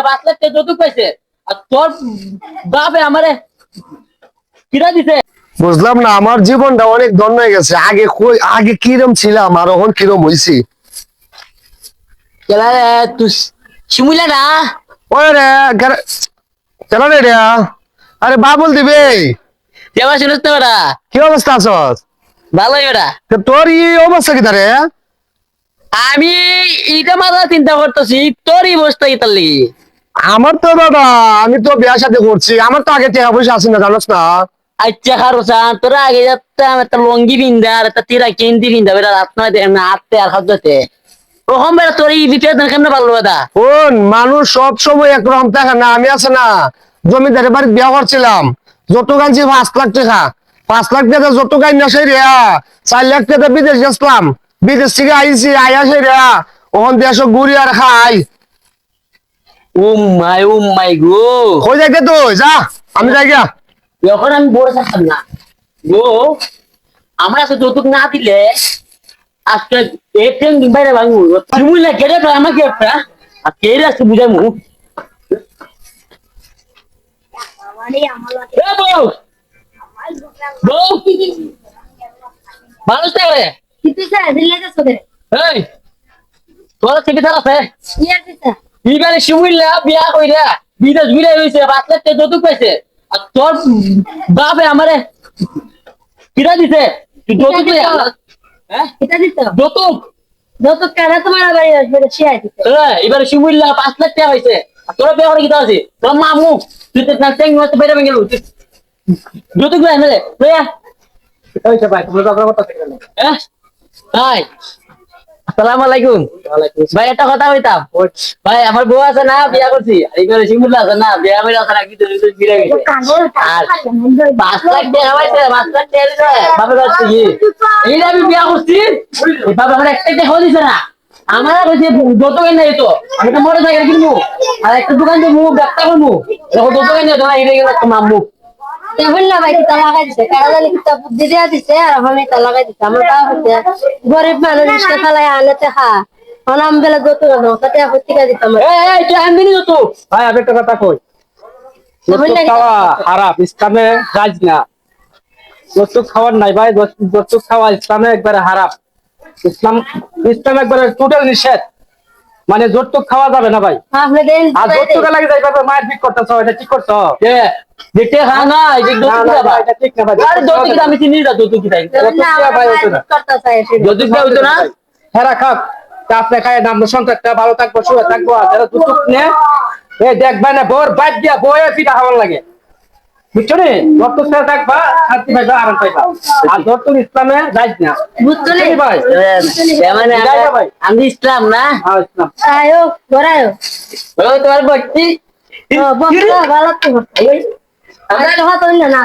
5 লাখ টাকা যৌতুক পাইছে আর তোর বাপে আমারে কিরা দিছে। বুঝলাম না, আমার জীবনটা অনেক ধন্য হয়ে গেছে। আগে কিরম ছিলাম আর এখন কিরম হইছি। কেলা রে তুই শিমুলা না ওই রে কেন রে রে? আরে বাবুল দিবে। দেবা শুনছ তো বেটা? কি অবস্থা আছস? ভালোই বেটা। তোর এই অবস্থা কি রে? আমি এইটা মাথা চিন্তা করতেছি তোর এই অবস্থা ইতার লাগি। আমার তো দাদা, আমি তো বিয়া শাদী করছি, আমার তো আগে টাকা পয়সা আছে না, জানোস না? আচ্ছা খারুসান তোরা আগে যাতাম একটা লঙ্গি বিন্দা আর একটা তিরা কেন্দি বিন্দা বেটা রাত নয় দেখ না আটতে আর খাদ্যতে ওখান বেটা তোর এই বিপদ কেমনে পারলো বেটা? কোন মানুষ সব সময় একরকম থাকে না। আমি আছে না জমিদারের বাড়ি বিয়া করছিলাম, যত গানছি 5 লাখ টাকা, 5 লাখ টাকা যত গান আসে রে, 4 লাখ টাকা বিদেশ গেছিলাম, বিদেশ থেকে আইছি আইসে রে ওখান দেশ ঘুরি আর খাই। ও মাই গো। কই যাইতে তুই যা, আমি যাই গিয়া। এখন আমি বড় থাকতাম না গো। আমরা তো যৌতুক না দিলে আজকে এটিএম বাইরে ভাঙবো তুমি না কেটে আমাকে একটা আর কেড়ে আসতে বুঝাই মুখ বউ বউ মানুষ রে এই তোর থেকে তার আছে এইবারে শিমুল্লা বিয়া কইরা বিদেশ ঘুরে হইছে 5 লাখ টাকা যৌতুক পাইছে আর তোর বাপে আমারে কিরা দিছে তুই যৌতুক লই হ্যাঁ যৌতুক এবারে শিমুল্লা 5 লাখ টাকা হইছে আর তোর বিয়া করে কিতা আছে তোর মামু তুই তো ট্যাং মারতে বাইরে ভেঙে গেল যৌতুক লই না রে লইয়া ওইটা ভাই তুমি কথা কথা হ্যাঁ ভাই আসসালামু আলাইকুম। ভাই একটা কথা কইতাম ভাই, আমার বউ আছে না বিয়া করছি আর এবারে শিমুল্লা আছে না বিয়া করে আছে নাকি তুই বিয়ে গেছে আর 5 লাখ টাকা পাইছে 5 লাখ টাকা দিছে বাবা কাছে কি এই আমি বিয়া করছি এই বাবা আমার একটা টাকা দিছে না আমার কইছে যত কেন নাই তো আমি তো মোটর সাইকেল কিনবো আর একটা দোকান দেবো ব্যবসা করবো যত কেন নাই তোমার এই গেল তোমার আম্মু গরিব মানুষ রিক্সা চালায় আনলে খা অনাম বেলা যত পত্রিকা দিতাম। এই তুই আনবি নি তো ভাই আমি একটা কথা কই, যৌতুক খাওয়া হারাম, ইসলামে জায়েজ না। যৌতুক খাওয়ার নাই ভাই, যৌতুক খাওয়া ইসলামে একবারে হারাম। ইসলাম একবারে টোটাল নিষেধ, মানে যৌতুক খাওয়া যাবে না ভাই। আর যৌতুক লাগে যাই মায়ের পিক করতেছ, এটা ঠিক করছো? দেখতে খা না এই যে এটা ঠিক না ভাই। আরে যৌতুক আমি চিনি না যৌতুক কি তাই যৌতুক হইতো না হেরা খাক আপনি খায় না, আমরা সন্তানটা ভালো থাকবো সুখে থাকবো। আর যারা যৌতুক নে এ দেখবা না বোর বাইক দিয়া বয়ে পিঠা খাওয়ার লাগে, বুঝছো নি? যৌতুক ছাড়া থাকবা শান্তি পাইবা আরাম পাইবা। আর যৌতুক ইসলামে যাইজ না, বুঝছো নি ভাই? মানে আমি ইসলাম না ইসলাম তোমার ভক্তি ভালো না